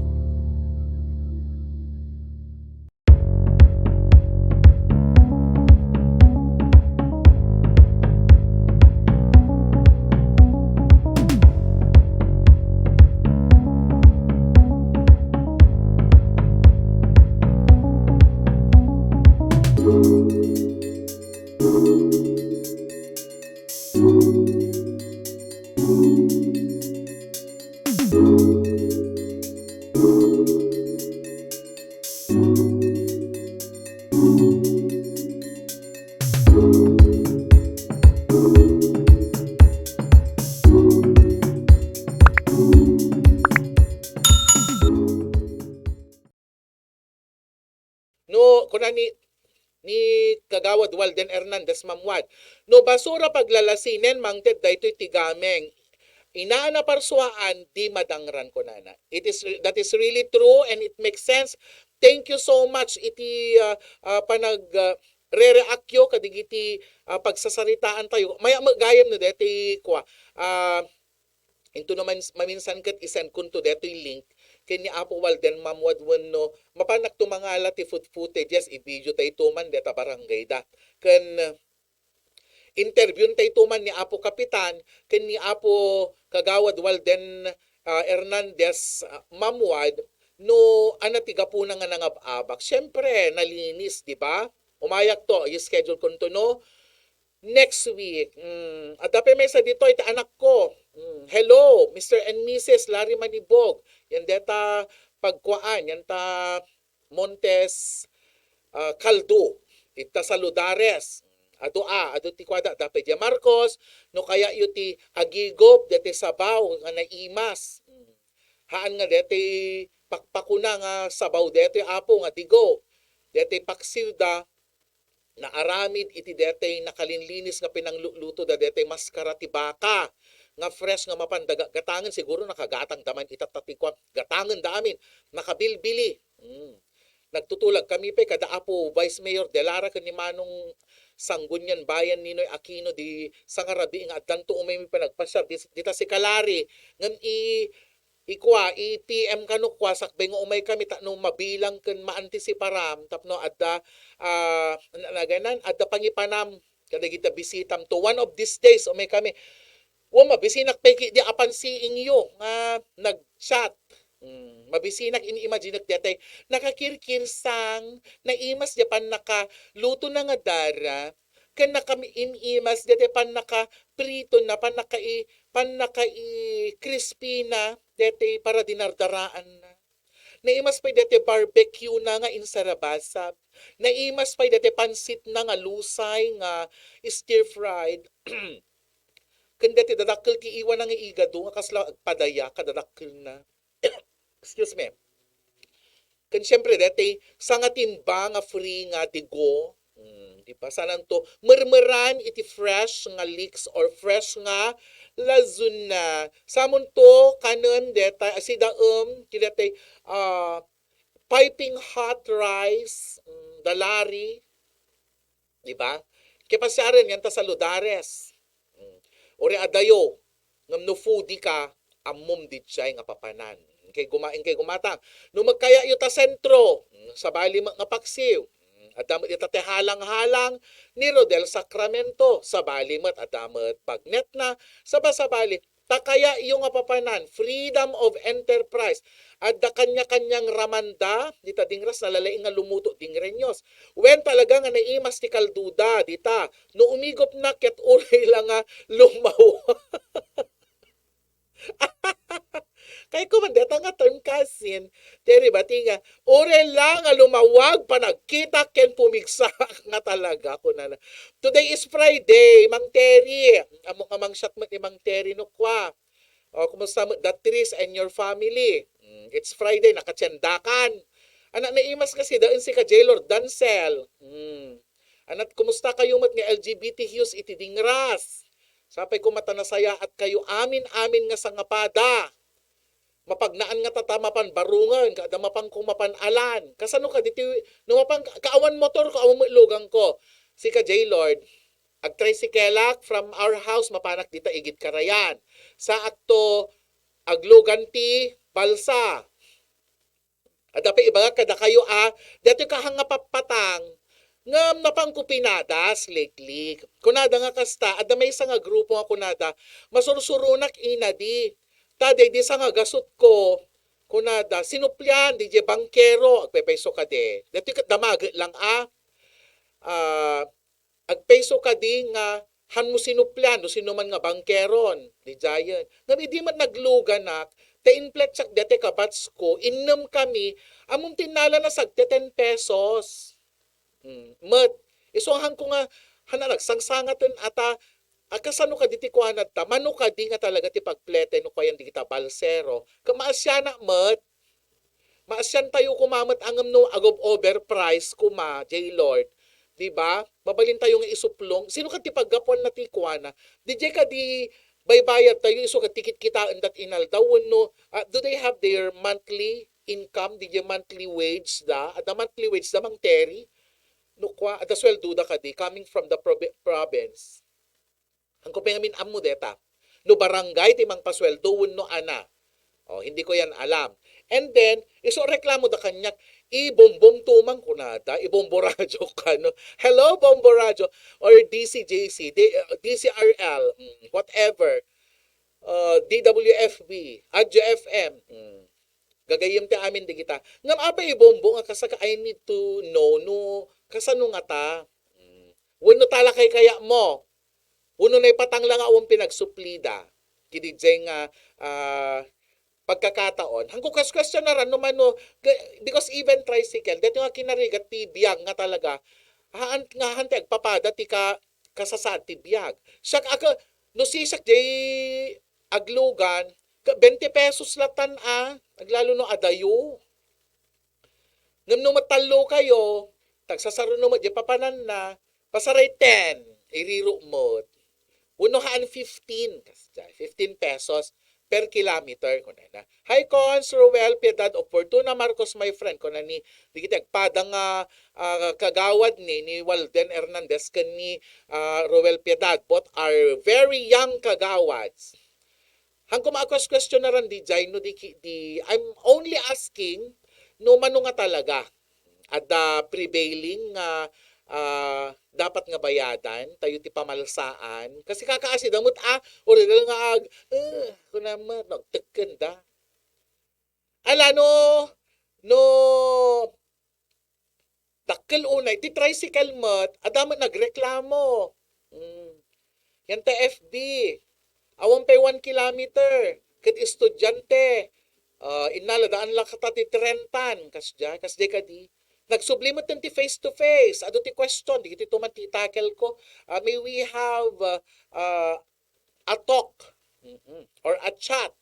No, kuna ni Kagawad Walden Hernandez Mamwad. No basura paglalasinen mangted daytoy tigameng. Inaana parsuaan di madangran ko nana. That is really true and it makes sense. Thank you so much iti panag re-reaktyo kadigiti pagsasaritaan tayo. Maya magayam no deti kwa. Into naman maminsan kat isend kun to detoy link kini Apo Walden Mamwad wenno mapanak to mga lati food footages i-video tayo tuman deta barangay da. Ken interview tayo tuman ni Apo Kapitan ken ni Apo Kagawad Walden Hernandez Mamwad no anatiga po nga nangababak. Syempre nalinis, di ba? Umayak to, i-schedule kun to no next week. At dapat may sa dito ita anak ko. Hello, Mr. and Mrs. Larry Manibog. Yan deta pagkuaan, yan ta Montes Caldo. Ita Saludares. Ado ti kwada dapat ya Marcos no kaya yuti Agigop dete Sabaw nga naimas. Haan nga dete pakpakuna nga sabaw dete apo nga tigo. Dete paksiwda na aramid iti dete nakalinlinis nga pinangluto da dete maskara ti baka nga fresh nga mapandaga gatangan siguro nakagatang daman itatatikwa gatangan da amin nakabilbili. Nagtutulag kami pa kada Apo Vice Mayor Delara ken ni Manong Sanggunian Bayan Ninoy Aquino di sangarabi nga addanto umay panagpasyar dita si Kalari ngem i-PM kanukwa sakbay nga umay kami no mabilang ken maantisiparam tapno adda naganan adda pangipanam kada kita bisitam to one of these days umay kami mabisinak peki di apan si inyo nga nag-chat. Mabisinak ini-imagine dete nakakirkirsang naimas di pan naka luto na nga dara ken nakami inimas dete pan naka prito na pan naka crispy na dete para dinardaraan na. Naimas pa dete barbecue na nga insarabasab. Naimas pa dete pansit na nga lusay nga stir fried. Ken dete dadakkel ti iwan nga igado nga kasla padaya kadadakkel na. Excuse me. Kan syempre dati sa nga timba nga free nga digo. Di ba? Sanan to mermeran iti fresh nga leeks or fresh nga lazuna. Samon to kanon deta asidaem ti dati piping hot rice, dalari. Di ba? Kaya pasyaren yan ta sa Ludares. Ore adayo ngam no foodie ka amom di chay nga papanan. Kay gumatang. No magkaya yu ta sentro, sa bali nga paksiw. Adamat ita te halang-halang ni Rodel Sacramento. Sa bali mat adamat bagnet na. Sabali takaya yung nga papanan. Freedom of enterprise. Adda kanya-kanyang ramanda. Dita dingras nalalaing nga lumuto dingrenyos. Wen talaga nga naimas ti kalduda. Dita. No umigop na ket uray lang nga lumaw. Kay kumandeta nga term kasin, teri bati nga, ore lang nga lumawag pa nagkita ken pumigsa nga talaga ko na. Today is Friday, Mang Terry. Amang shotmat ni Mang Terry no kwa. O kumusta mo that Tris and your family? It's Friday, nakatsendakan. Anak na imas kasi daon si ka Jailor Dancel. Anak kumusta kayo mat nga LGBT hues iti dingras. Sapay ko matanasaya at kayo amin-amin nga sangapada. Mapagnaan nga tatamapan barungan, kada mapang kumapan alan. Kasano ka dito, no mapang kaawan motor ko, awan lugang ko. Si ka J-Lord, ag tricycleak from our house, mapanak dita igit karayan. Sa akto, aglugan ti balsa. Adapi ibaga kada kayo dito kahanga papatang, ngam napang kupinadas, lately. Kunada nga kasta, ada may isa nga grupo nga kunada, masursurunak inadi. Tade, di sa nga gasot ko, kunada, sinuplyan, di je bankero, agpepeso ka de. Dito damag lang agpeso ka di nga, han mo sinuplyan, no sinuman nga bangkeron, di jayan. Ngabi di man nagluganak, te-infletsak dete kabats ko, innam kami, among tinala na sagte 10 pesos. Mat, isuhan ko nga, hanarag, sangsangatan ata, Kasano ka di ti kuanat ta, mano ka di nga talaga ti pagplete no kayan di kita balsero. Kamaasya na mat, maasyan tayo kumamat angam no agob overprice kuma, J-Lord. Diba? Babalin tayo nga isuplong. Sino ka ti paggapon na ti kuana? Di ka di baybayad tayo iso ka tikit kita that inaldaw no. Do they have their monthly income? Di monthly wage da? At the monthly wage da mang teri? No kwa, at the sweldo da ka di coming from the province. Ang kupengamin amo deta. No barangay ti mang pasweldo no ana. Oh, hindi ko yan alam. And then, iso reklamo da kanyak, ibombom tumang kunada, ibomboradyo ka, no? Hello, bomboradyo, or DCJC, DCRL, whatever, DWFB, Adjo FM, gagayim ti amin di kita. Ngam apa ibombo nga kasaka, I need to know, no, kasano nga ta? Wano talakay kaya mo? Uno na ipatang lang awang pinagsuplida. Kidijay nga pagkakataon. Hanggang question na ran naman no, because even tricycle, dito nga kinarigat ti biyag nga talaga, nga hante agpapada ti kasasad ti biyag. Siya aga, no sisak jay aglugan, 20 pesos latan aglalo no adayo. Ngam no matalo kayo, tagsasaro no mo, jay papanan na, pasaray 10, iriro mo. Unohaan 15 pesos per kilometer ko na. Hi Cons, Ruel, Piedad of Fortuna Marcos, my friend, ko na ni di kita padang kagawad ni Walden Hernandez kan ni Ruel Piedad. Both are very young kagawads. Hangko question na ran di jay no di I'm only asking no mano nga talaga at the prevailing dapat nga bayadan tayo ti pamalsaan kasi kakaasi damot or nga kunama nagteken da ala no dakkel unay ti tricycle mat adamot nagreklamo yan ta FB awang pay 1 kilometer ket estudyante inaladaan lang kata ti trentan kasdi kadi nagsublimot ti face to face. Ado ti question, di kiti tuman ti tackle ko. May we have a talk or a chat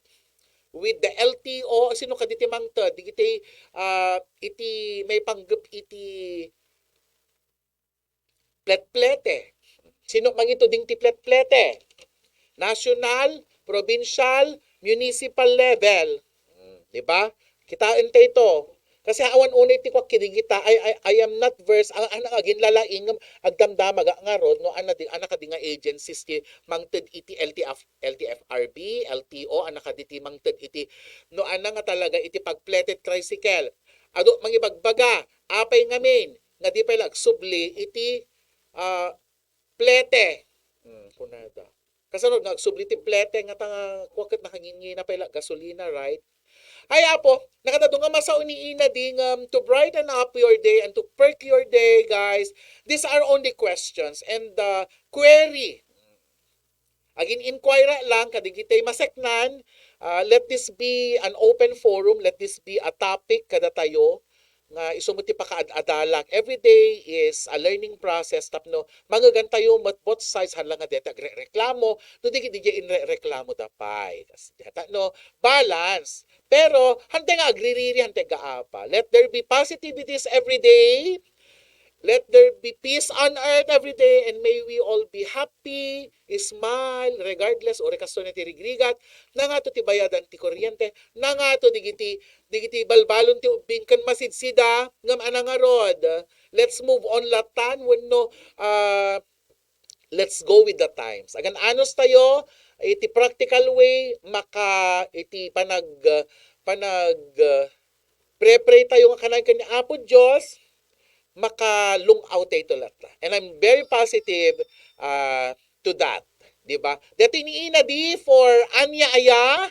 with the LTO. Sino ka diti mangta? Di kiti iti may panggap iti plet-plete. Sino mang ito ding ti plet-plete? National, provincial, municipal level. Diba? Kitain tayo ito. Kasi awan unay ti kwak kinigita I am not versed ang agin lalaing agdamdamag nga rod no anak kadi nga agencies ti mangted iti LTFRB, LTO anak kadi ti mangted iti no nga talaga iti pagpleted tricycle. Ado mangibagbaga apay ngamin nga di pala subli iti plete. Kunada. Kasunod nagsubli ti plete nga tanga kwak nahangingi na pala gasolina, right? Ay apo, nakatado nga masaw ni Ina ding to brighten up your day and to perk your day, guys. These are only questions and query. Agin inquire lang kadigitay maseknan. Let this be an open forum. Let this be a topic kada tayo nga isumuti pa kaadalak. Every day is a learning process tapno mangagan tayo both sides hanlang nga deta reklamo no di reklamo dapay kas deta no balance pero hante nga agririri hante gaapa. Let there be positivities every day. Let there be peace on earth every day and may we all be happy, smile, regardless o rekasto na ti rigrigat, na nga to ti bayadan ti kuryente, na nga to digiti balbalon ti ubing kan masidsida, ngam anang rod. Let's move on latan, no, let's go with the times. Agan anos tayo, iti practical way, iti pre-pray tayo nga kanang kanya Apo Diyos, maka-lung out ito lahat. And I'm very positive to that. Diba? Dati ni Ina di for anya aya,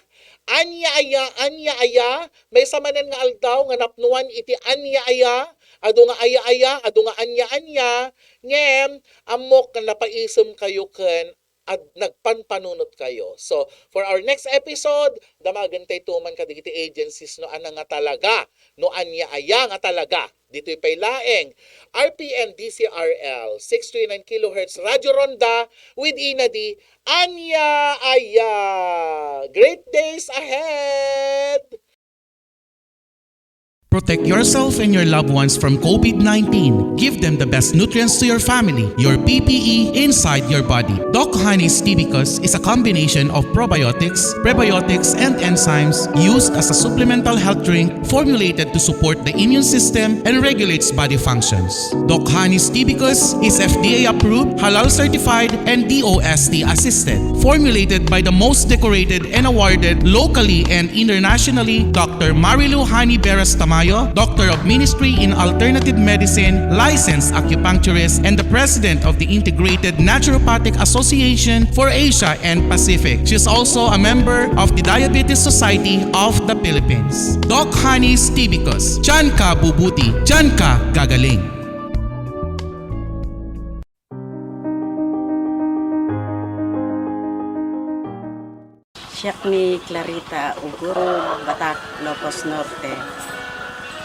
may samanan nga aldaw, nga napnuan iti anya aya, ado nga aya, ado nga anya, ngem, amok na napaisem kayo ken at nagpanpanunot kayo. So, for our next episode, damagantay tuman kadigiti agencies no ana nga talaga, no anya aya nga talaga. Dito'y paylaeng RPN DCRL 639 kHz Radio Ronda with Inadi anya aya. Great days ahead! Protect yourself and your loved ones from COVID-19. Give them the best nutrients to your family, your PPE inside your body. Doc Honey's Tibicus is a combination of probiotics, prebiotics, and enzymes used as a supplemental health drink formulated to support the immune system and regulates body functions. Doc Honey's Tibicus is FDA approved, halal certified, and DOST assisted. Formulated by the most decorated and awarded locally and internationally, Dr. Marilu Hani Beras Tamayo, Doctor of Ministry in Alternative Medicine, licensed acupuncturist, and the President of the Integrated Naturopathic Association for Asia and Pacific. She is also a member of the Diabetes Society of the Philippines. Doc Honey's Tibicus. Diyan ka bubuti, diyan ka gagaling. Siyak ni Clarita Uguro, Batak, Locos Norte.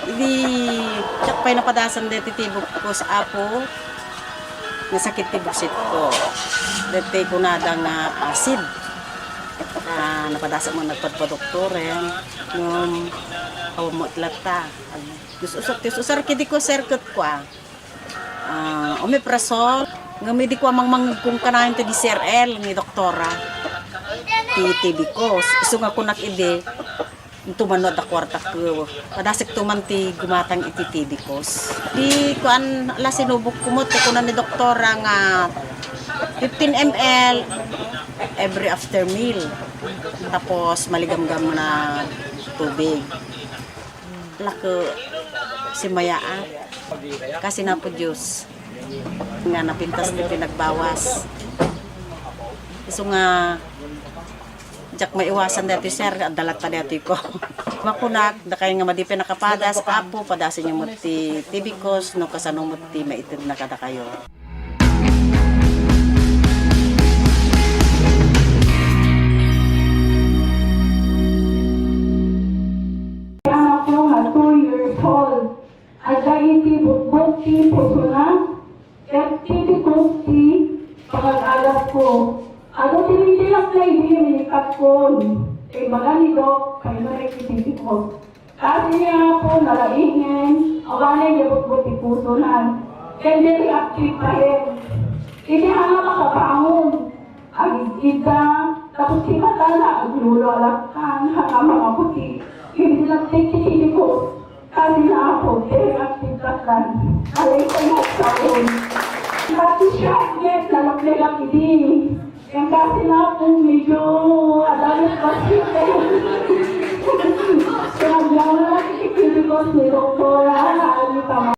Hindi, siyak pa'y napadasan dito tibok ko sa apo, nasakit tibok ko. Dito ko na nga acid. Napadasan mo nagpadpadoktor nung awamot lata. Usar kidi ko serkot ko omeprazole, ngamidi ko amang kung kanahin to di CRL ni doktora. TB ko. Iso nga ko nakide, tumanod na kwarta ko. Padasik tuman ti gumatang iti TB ko. Di ko ala sinubok kumot ko na ni doktora nga 15 ml every after meal. Tapos maligam-gam na tubig. Lako si Mayaan. Kasi na po Diyos. Nga napintas ni pinagbawas. Iso nga jak maiwasan dati sir, dalat pa dati ko. Makunak, da kay nga madipe nakapadas, apo, padasin yung muti tibikos, no kasanong muti maitid na kada kayo. Anak ko nga 2 years old. At dahil tibot si Pusuna, at tibot si pag-alas ko. Ako tinitilak na hinihinikap ko. Maganito, kayo na rekititi ko. Kasi niya po nalaingin, awanay niya bukbuti pusunan. Hindi reactive pa rin. Hindi nga makapangon. Agigita, tapos si Matala, aglulalakan, hanga mga puti. Hindi lang tikitili ko. Kasi na ako, reactive pa kan. Alay ko na sa akin. Kasi siya, yes, lalak-lalak hindi. Yang kasi na po medyo adalit pasite. Kaya lang na nakikikiligos ni Doktora Alita.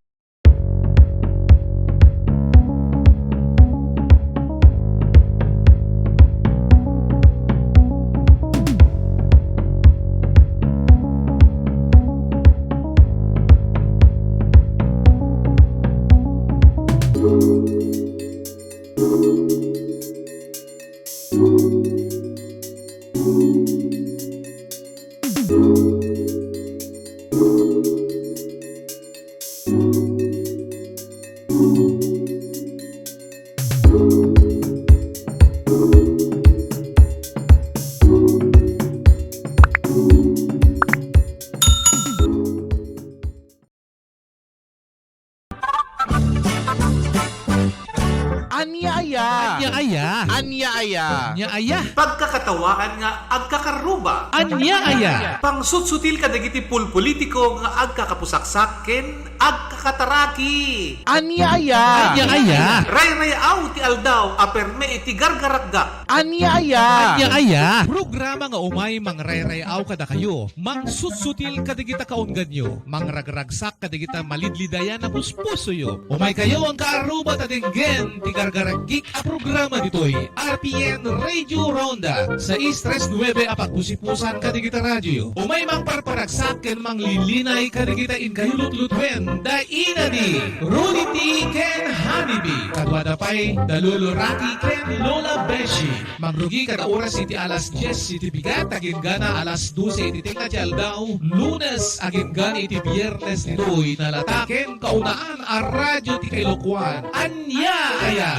Anya-aya. Anya-aya. Anya-aya. Anya-aya. Pagkakatawaan nga agkakaruba. Anya-aya. Pangsutsutil kadagiti pulpolitiko nga agkakapusaksaken, agkakataraki. Anya-aya. Anya-aya. Ray-rayaw ti aldaw, aperme iti gargaragga. Anya-aya. Anya-aya. Programa nga umay mangrayrayaw kada kayo. Mangsusutil kadigita kaungan nyo. Mangragragsak kadigita malidlidayan na puspuso yo. Umay kayo ang kaarubat at enggen ti gargaragik a programa ditoy RPN Radio Radio Ronda sa Istres 9 apat pusipusan kadigita radyo. Umay mang parparagsak ken mang lilinay kadigita in kayulut-lutwen da ina di Rudy T. ken Honeybee. Kadwada pay da Lolo Rocky ken Lola Beshi. Magrugi kada oras iti alas 10 iti bigat agin gana alas 12 iti tingna ti aldaw. Lunes agin gana iti biyernes nitoy nalataken kaunaan a radyo ti Kailokuan. Anya aya!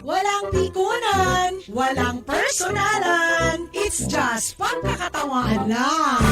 Walang pikunan, walang personalan, it's just pagkakatawahan lang.